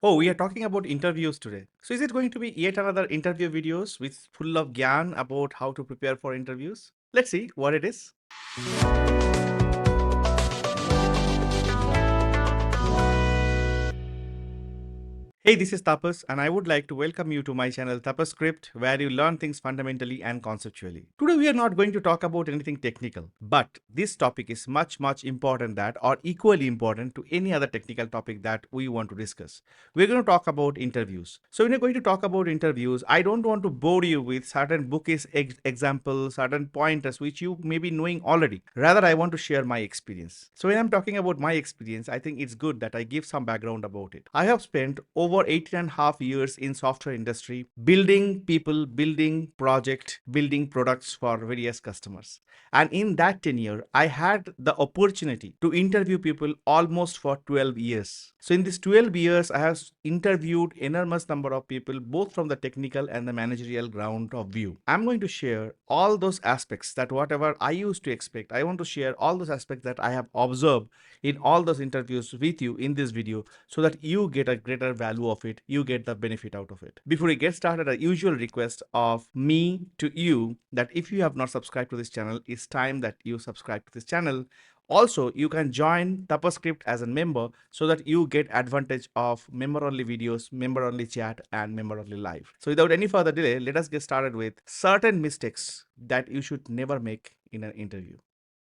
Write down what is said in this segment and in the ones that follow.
Oh, we are talking about interviews today. So is it going to be yet another interview videos with full of gyan about how to prepare for interviews? Let's see what it is. Hey, this is Tapas, and I would like to welcome you to my channel tapaScript, where you learn things fundamentally and conceptually. Today, we are not going to talk about anything technical, but this topic is much important that, or equally important to any other technical topic that we want to discuss. We're going to talk about interviews. So, when you're going to talk about interviews, I don't want to bore you with certain bookish examples, certain pointers which you may be knowing already. Rather, I want to share my experience. So, when I'm talking about my experience, I think it's good that I give some background about it. I have spent over 18 and a half years in software industry, building people, building project, building products for various customers. And in that tenure, I had the opportunity to interview people almost for 12 years. So in these 12 years, I have interviewed enormous number of people, both from the technical and the managerial ground of view. I'm going to share all those aspects that whatever I used to expect, I want to share all those aspects that I have observed in all those interviews with you in this video so that you get a greater value of it, you get the benefit out of it. Before we get started, a usual request of me to you that if you have not subscribed to this channel, it's time that you subscribe to this channel. Also, you can join tapaScript as a member so that you get advantage of member-only videos, member-only chat, and member-only live. So without any further delay, let us get started with certain mistakes that you should never make in an interview.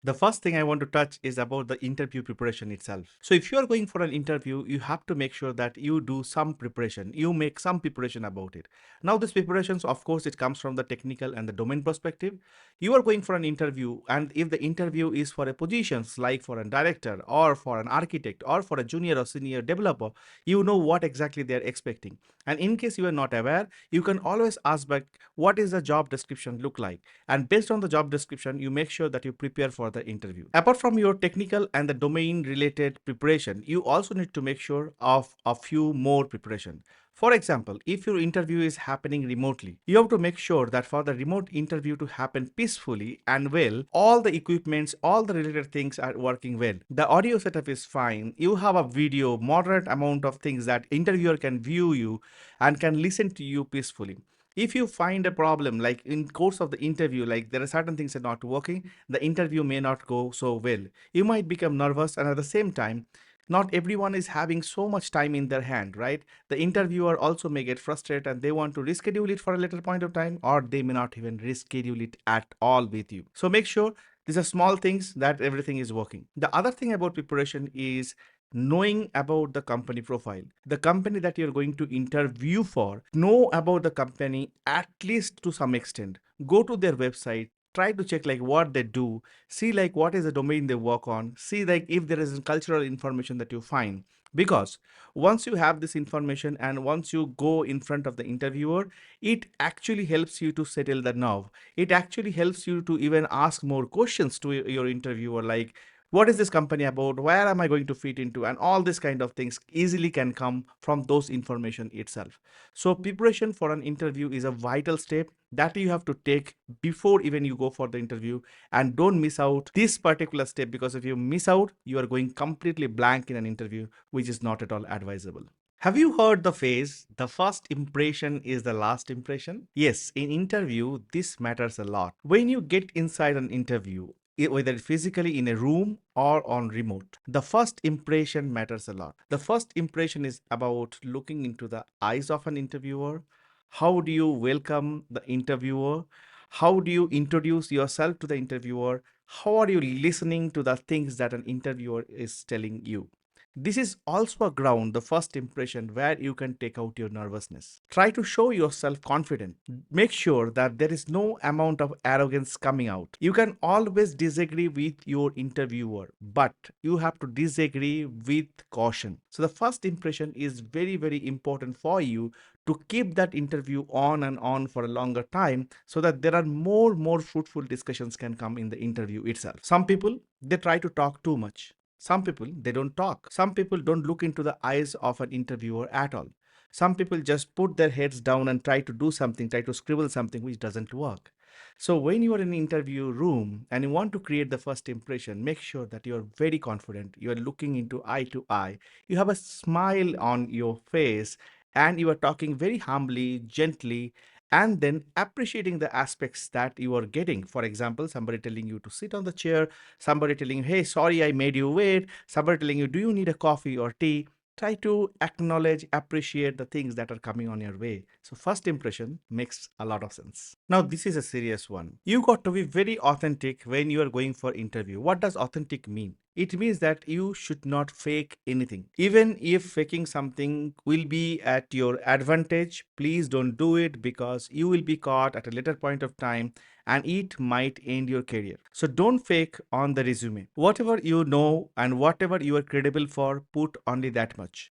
The first thing I want to touch is about the interview preparation itself. So if you are going for an interview, you have to make sure that you do some preparation. You make some preparation about it. Now, this preparations, of course, it comes from the technical and the domain perspective. You are going for an interview, and if the interview is for a positions like for a director or for an architect or for a junior or senior developer, you know what exactly they are expecting. And in case you are not aware, you can always ask back, what is the job description look like? And based on the job description, you make sure that you prepare for the interview. Apart from your technical and the domain related preparation, you also need to make sure of a few more preparation. For example, if your interview is happening remotely, you have to make sure that for the remote interview to happen peacefully and well, all the equipments, all the related things are working well. The audio setup is fine. You have a video, moderate amount of things that interviewer can view you and can listen to you peacefully. If you find a problem like in course of the interview, like there are certain things that are not working, the interview may not go so well. You might become nervous, and at the same time, not everyone is having so much time in their hand, right? The interviewer also may get frustrated and they want to reschedule it for a later point of time, or they may not even reschedule it at all with you. So make sure these are small things that everything is working. The other thing about preparation is knowing about the company profile. The company that you're going to interview for, know about the company at least to some extent. Go to their website, try to check like what they do, see like what is the domain they work on, see like if there is cultural information that you find. Because once you have this information and once you go in front of the interviewer, it actually helps you to settle the nerve. It actually helps you to even ask more questions to your interviewer, like what is this company about, where am I going to fit into, and all this kind of things easily can come from those information itself. So preparation for an interview is a vital step that you have to take before even you go for the interview, and don't miss out this particular step, because if you miss out, you are going completely blank in an interview, which is not at all advisable. Have you heard the phrase, the first impression is the last impression? Yes, in interview, this matters a lot. When you get inside an interview, whether physically in a room or on remote, the first impression matters a lot. The first impression is about looking into the eyes of an interviewer. How do you welcome the interviewer? How do you introduce yourself to the interviewer? How are you listening to the things that an interviewer is telling you? This is also a ground, the first impression, where you can take out your nervousness. Try to show yourself confident. Make sure that there is no amount of arrogance coming out. You can always disagree with your interviewer, but you have to disagree with caution. So the first impression is very important for you to keep that interview on and on for a longer time, so that there are more fruitful discussions can come in the interview itself. Some people, they try to talk too much. Some people, they don't talk. Some people don't look into the eyes of an interviewer at all. Some people just put their heads down and try to do something, try to scribble something which doesn't work. So when you are in an interview room and you want to create the first impression, make sure that you are very confident. You are looking into eye to eye. You have a smile on your face and you are talking very humbly, gently, and then appreciating the aspects that you are getting. For example, somebody telling you to sit on the chair, somebody telling you, hey, sorry, I made you wait, somebody telling you, do you need a coffee or tea? Try to acknowledge, appreciate the things that are coming on your way. So first impression makes a lot of sense. Now, this is a serious one. You got to be very authentic when you are going for interview. What does authentic mean? It means that you should not fake anything. Even if faking something will be at your advantage, please don't do it because you will be caught at a later point of time and it might end your career. So don't fake on the resume. Whatever you know and whatever you are credible for, put only that much.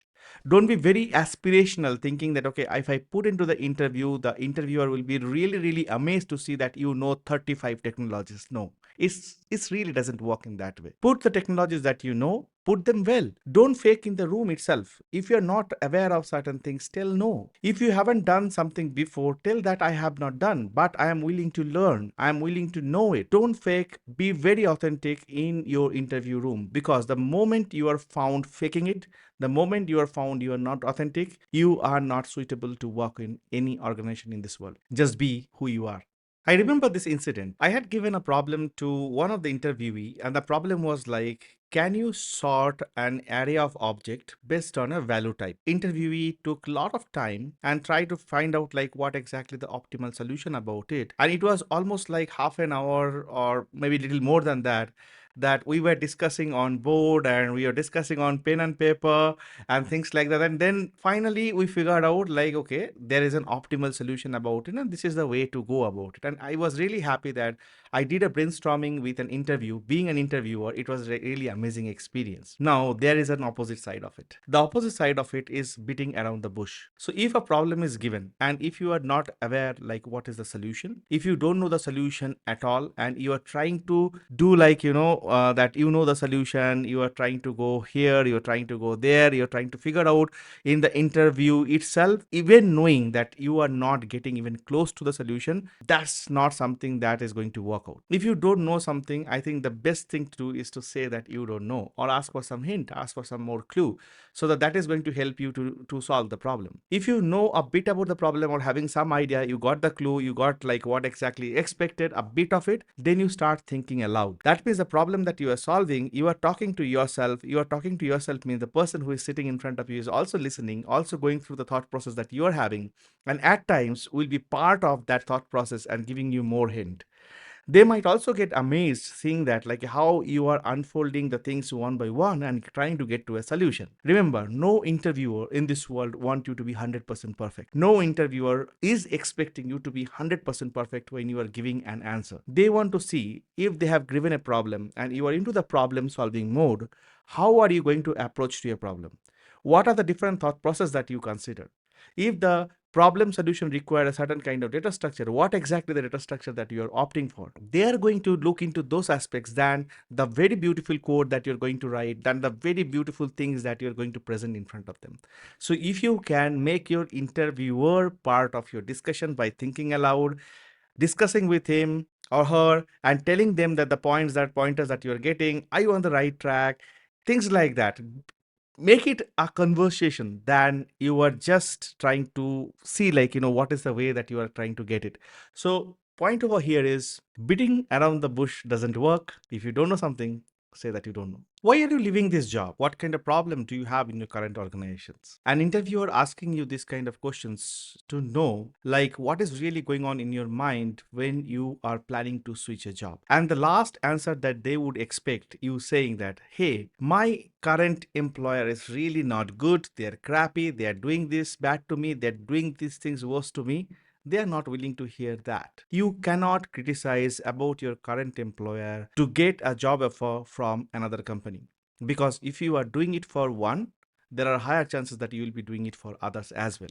Don't be very aspirational thinking that, okay, if I put into the interview, the interviewer will be really, really amazed to see that you know 35 technologies. No, it's really doesn't work in that way. Put the technologies that you know, put them well. Don't fake in the room itself. If you're not aware of certain things, tell no. If you haven't done something before, tell that I have not done, but I am willing to learn. I am willing to know it. Don't fake. Be very authentic in your interview room, because the moment you are found faking it, the moment you are found you are not authentic, you are not suitable to work in any organization in this world. Just be who you are. I remember this incident. I had given a problem to one of the interviewee, and the problem was like, can you sort an array of object based on a value type? Interviewee took a lot of time and tried to find out like what exactly the optimal solution about it. And it was almost like half an hour or maybe a little more than that, that we were discussing on board and we were discussing on pen and paper and things like that. And then finally we figured out like, okay, there is an optimal solution about it and this is the way to go about it. And I was really happy that I did a brainstorming with an interview. Being an interviewer, it was a really amazing experience. Now there is an opposite side of it. The opposite side of it is beating around the bush. So if a problem is given and if you are not aware like what is the solution, if you don't know the solution at all and you are trying to do like, that you know the solution, you are trying to go here, you're trying to go there, you're trying to figure out in the interview itself, even knowing that you are not getting even close to the solution, that's not something that is going to work out. If you don't know something, I think the best thing to do is to say that you don't know, or ask for some hint, ask for some more clue, so that is going to help you to solve the problem. If you know a bit about the problem or having some idea, you got the clue, you got like what exactly expected, a bit of it, then you start thinking aloud. That means the problem that you are solving, you are talking to yourself. You are talking to yourself means the person who is sitting in front of you is also listening, also going through the thought process that you are having, and at times will be part of that thought process and giving you more hint. They might also get amazed seeing that like how you are unfolding the things one by one and trying to get to a solution. Remember, no interviewer in this world want you to be 100% perfect. No interviewer is expecting you to be 100% perfect when you are giving an answer. They want to see if they have given a problem and you are into the problem solving mode, how are you going to approach to your problem? What are the different thought process that you consider? If the problem solution require a certain kind of data structure, what exactly the data structure that you are opting for? They are going to look into those aspects than the very beautiful code that you're going to write, than the very beautiful things that you're going to present in front of them. So if you can make your interviewer part of your discussion by thinking aloud, discussing with him or her and telling them that the pointers that you're getting, are you on the right track? Things like that, make it a conversation than you are just trying to see like what is the way that you are trying to get it. So point over here is beating around the bush doesn't work. If you don't know something, say that you don't know. Why are you leaving this job? What kind of problem do you have in your current organizations? An interviewer asking you this kind of questions to know like what is really going on in your mind when you are planning to switch a job. And the last answer that they would expect you saying that, hey, my current employer is really not good. They're crappy. They're doing this bad to me. They're doing these things worse to me. They are not willing to hear that. You cannot criticize about your current employer to get a job offer from another company. Because if you are doing it for one, there are higher chances that you will be doing it for others as well.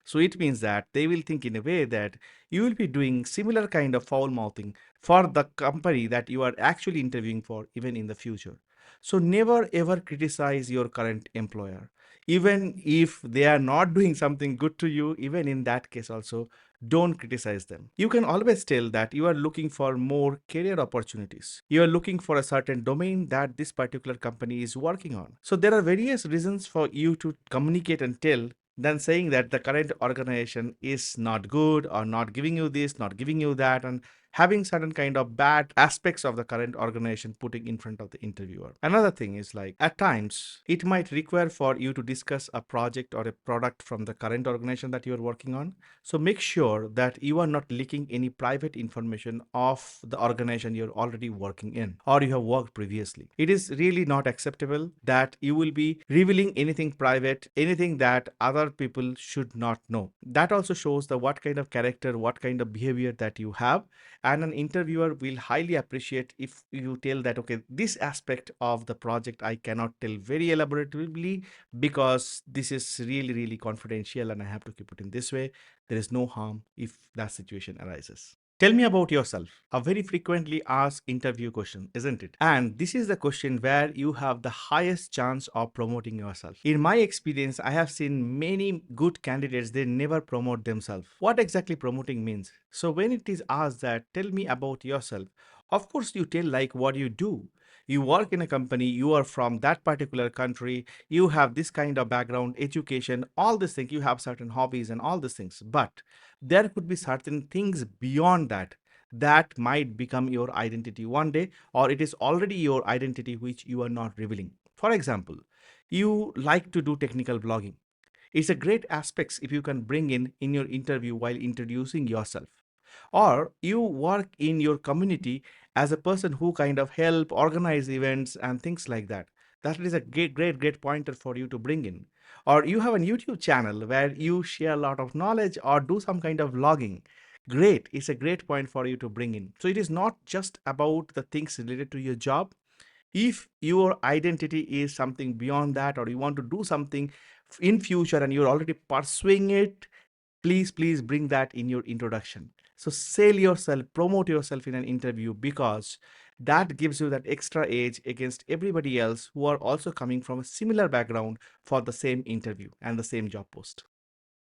So it means that they will think in a way that you will be doing similar kind of foul mouthing for the company that you are actually interviewing for even in the future. So never ever criticize your current employer. Even if they are not doing something good to you, even in that case also, Don't criticize them. You can always tell that you are looking for more career opportunities. You are looking for a certain domain that this particular company is working on. So there are various reasons for you to communicate and tell than saying that the current organization is not good or not giving you this, not giving you that, and having certain kind of bad aspects of the current organization putting in front of the interviewer. Another thing is like at times it might require for you to discuss a project or a product from the current organization that you are working on. So make sure that you are not leaking any private information of the organization you're already working in or you have worked previously. It is really not acceptable that you will be revealing anything private, anything that other people should not know. That also shows the what kind of character, what kind of behavior that you have, and an interviewer will highly appreciate if you tell that, okay, this aspect of the project I cannot tell very elaborately because this is really confidential and I have to keep it in this way. There is no harm if that situation arises. Tell me about yourself. A very frequently asked interview question, isn't it? And this is the question where you have the highest chance of promoting yourself. In my experience, I have seen many good candidates, they never promote themselves. What exactly promoting means? So when it is asked that, tell me about yourself, of course you tell like what you do. You work in a company, you are from that particular country, you have this kind of background, education, all these things, you have certain hobbies and all these things. But there could be certain things beyond that that might become your identity one day, or it is already your identity which you are not revealing. For example, you like to do technical blogging. It's a great aspects if you can bring in your interview while introducing yourself. Or you work in your community as a person who kind of help organize events and things like that. That is a great pointer for you to bring in. Or you have a YouTube channel where you share a lot of knowledge or do some kind of vlogging. Great, it's a great point for you to bring in. So it is not just about the things related to your job. If your identity is something beyond that, or you want to do something in future and you're already pursuing it, please bring that in your introduction. So sell yourself, promote yourself in an interview, because that gives you that extra edge against everybody else who are also coming from a similar background for the same interview and the same job post.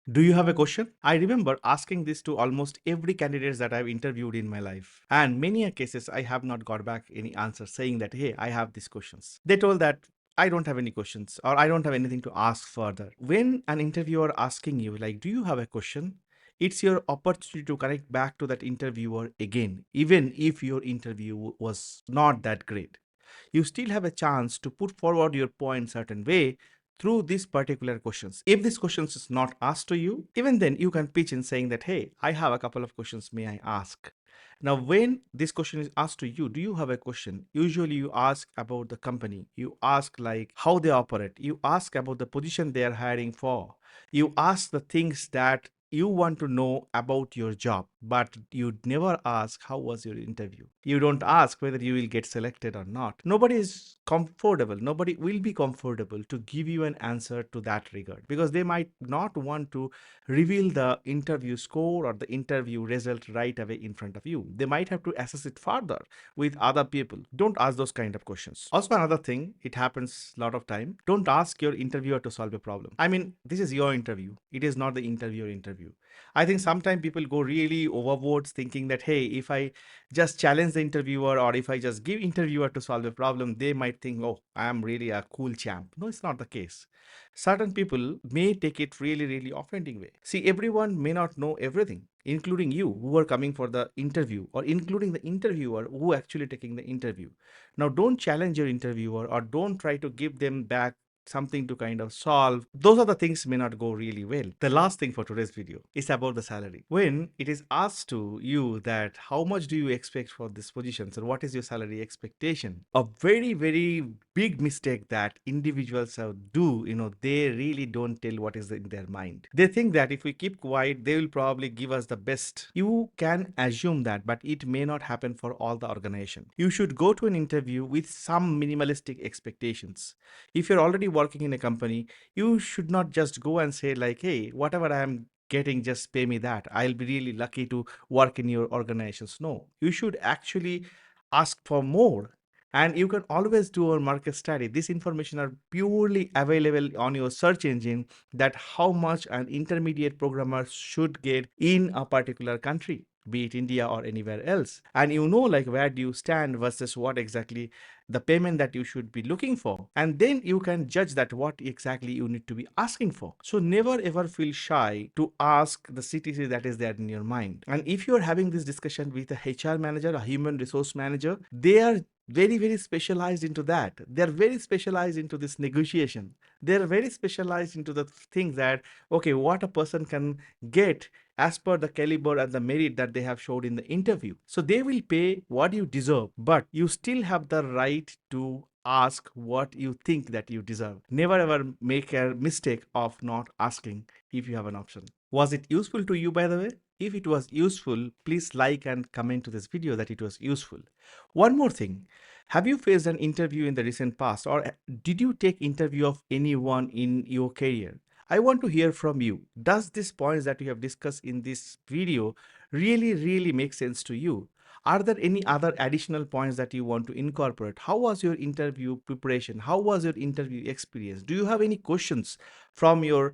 Do you have a question? I remember asking this to almost every candidate that I've interviewed in my life. And many a cases I have not got back any answer saying that, hey, I have these questions. They told that I don't have any questions or I don't have anything to ask further. When an interviewer asking you, like, do you have a question? It's your opportunity to connect back to that interviewer again, even if your interview was not that great. You still have a chance to put forward your point certain way through these particular questions. If this questions is not asked to you, even then you can pitch in saying that, hey, I have a couple of questions, may I ask? Now, when this question is asked to you, do you have a question? Usually you ask about the company. You ask like how they operate. You ask about the position they are hiring for. You ask the things that you want to know about your job, but you never ask how was your interview. You don't ask whether you will get selected or not. Nobody is comfortable. Nobody will be comfortable to give you an answer to that regard, because they might not want to reveal the interview score or the interview result right away in front of you. They might have to assess it further with other people. Don't ask those kind of questions. Also, another thing, it happens a lot of time. Don't ask your interviewer to solve a problem. I mean, this is your interview. It is not the interviewer interview. I think sometimes people go really overboard thinking that, hey, if I just challenge the interviewer or if I just give interviewer to solve a problem, they might think, oh, I am really a cool champ. No, it's not the case. Certain people may take it really offending way. See, everyone may not know everything, including you who are coming for the interview, or including the interviewer who actually taking the interview. Now, don't challenge your interviewer or don't try to give them back something to kind of solve. Those are the things may not go really well. The last thing for today's video is about the salary. When it is asked to you that how much do you expect for this position, so what is your salary expectation, a very big mistake that individuals do, they really don't tell what is in their mind. They think that if we keep quiet, they will probably give us the best. You can assume that, but it may not happen for all the organization. You should go to an interview with some minimalistic expectations. If you're already working in a company, you should not just go and say like, hey, whatever I am getting, just pay me that. I'll be really lucky to work in your organizations. No, you should actually ask for more. And you can always do a market study. This information are purely available on your search engine, that how much an intermediate programmer should get in a particular country, be it India or anywhere else. And you know, like, where do you stand versus what exactly the payment that you should be looking for. And then you can judge that what exactly you need to be asking for. So never ever feel shy to ask the CTC that is there in your mind. And if you're having this discussion with a HR manager, a human resource manager, they are very specialized into that. They're very specialized into this negotiation. They're very specialized into the things that, okay, what a person can get as per the caliber and the merit that they have showed in the interview. So they will pay what you deserve, but you still have the right to ask what you think that you deserve. Never ever make a mistake of not asking if you have an option. Was it useful to you, by the way? If it was useful, please like and comment to this video that it was useful. One more thing. Have you faced an interview in the recent past, or did you take interview of anyone in your career? I want to hear from you. Does these points that we have discussed in this video really make sense to you? Are there any other additional points that you want to incorporate? How was your interview preparation? How was your interview experience? Do you have any questions from your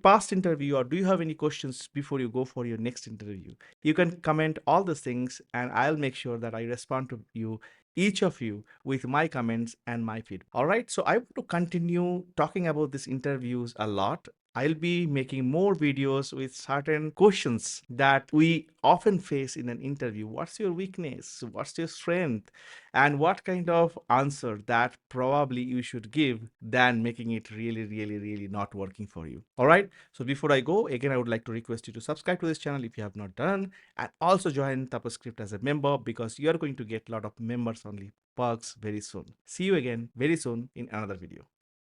past interview, or do you have any questions before you go for your next interview? You can comment all those things and I'll make sure that I respond to you, each of you, with my comments and my feedback. All right, so I want to continue talking about these interviews a lot. I'll be making more videos with certain questions that we often face in an interview. What's your weakness? What's your strength? And what kind of answer that probably you should give than making it really not working for you. All right. So before I go, again, I would like to request you to subscribe to this channel if you have not done, and also join tapaScript as a member, because you are going to get a lot of members only perks very soon. See you again very soon in another video.